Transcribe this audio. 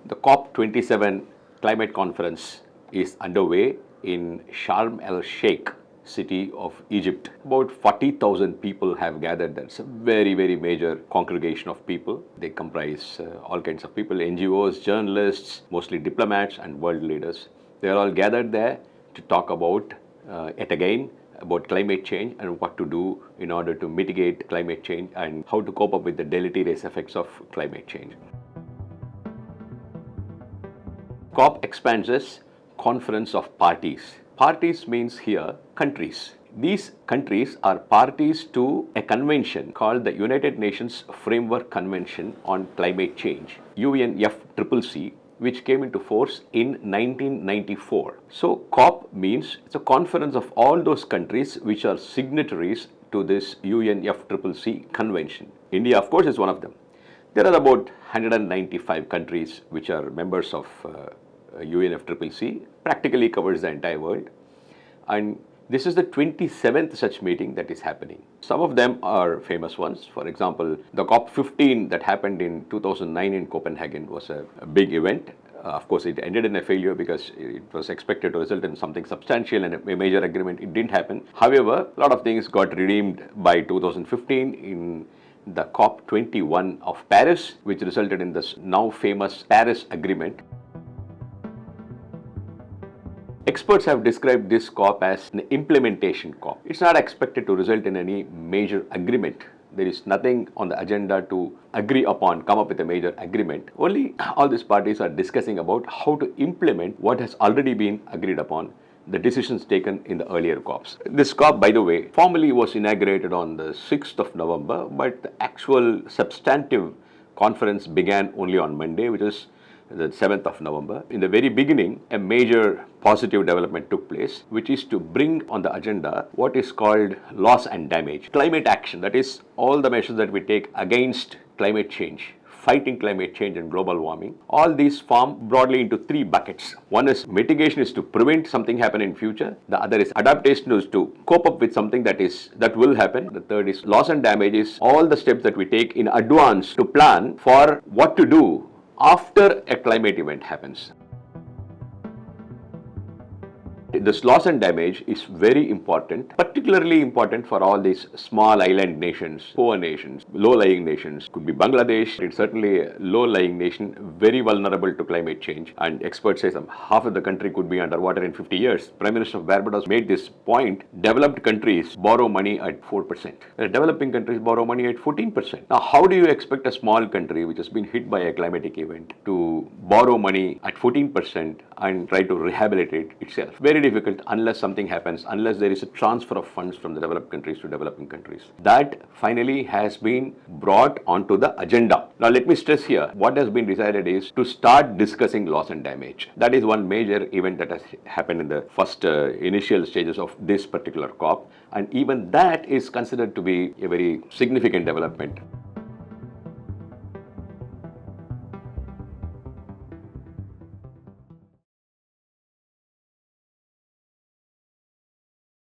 The COP27 climate conference is underway in Sharm el-Sheikh city of Egypt. About 40,000 people have gathered there. It's a very, very major congregation of people. They comprise all kinds of people, NGOs, journalists, mostly diplomats and world leaders. They are all gathered there to talk about, yet again, about climate change and what to do in order to mitigate climate change and how to cope up with the deleterious effects of climate change. COP expands as Conference of Parties. Parties means here countries. These countries are parties to a convention called the United Nations Framework Convention on Climate Change, UNFCCC, which came into force in 1994. So COP means it's a conference of all those countries which are signatories to this UNFCCC convention. India, of course, is one of them. There are about 195 countries which are members of UNFCCC, practically covers the entire world. And this is the 27th such meeting that is happening. Some of them are famous ones. For example, the COP15 that happened in 2009 in Copenhagen was a big event. Of course, it ended in a failure because it was expected to result in something substantial and a major agreement. It didn't happen. However, a lot of things got redeemed by 2015 in the COP21 of Paris, which resulted in this now famous Paris Agreement. Experts have described this COP as an implementation COP. It's not expected to result in any major agreement. There is nothing on the agenda to agree upon, come up with a major agreement. Only all these parties are discussing about how to implement what has already been agreed upon, the decisions taken in the earlier COPs. This COP, by the way, formally was inaugurated on the 6th of November, but the actual substantive conference began only on Monday, which is the 7th of November. In the very beginning, a major positive development took place, which is to bring on the agenda what is called loss and damage. Climate action, that is all the measures that we take against climate change, fighting climate change and global warming. All these form broadly into three buckets. One is mitigation, is to prevent something happen in future. The other is adaptation, is to cope up with something that will happen. The third is loss and damage, is all the steps that we take in advance to plan for what to do after a climate event happens. This loss and damage is very important, particularly important for all these small island nations, poor nations, low-lying nations. Could be Bangladesh. It's certainly a low-lying nation, very vulnerable to climate change. And experts say half of the country could be underwater in 50 years. Prime Minister of Barbados made this point. Developed countries borrow money at 4%. Developing countries borrow money at 14%. Now, how do you expect a small country which has been hit by a climatic event to borrow money at 14% and try to rehabilitate itself? Very difficult unless something happens, unless there is a transfer of funds from the developed countries to developing countries. That finally has been brought onto the agenda. Now let me stress here, what has been decided is to start discussing loss and damage. That is one major event that has happened in the first initial stages of this particular COP, and even that is considered to be a very significant development.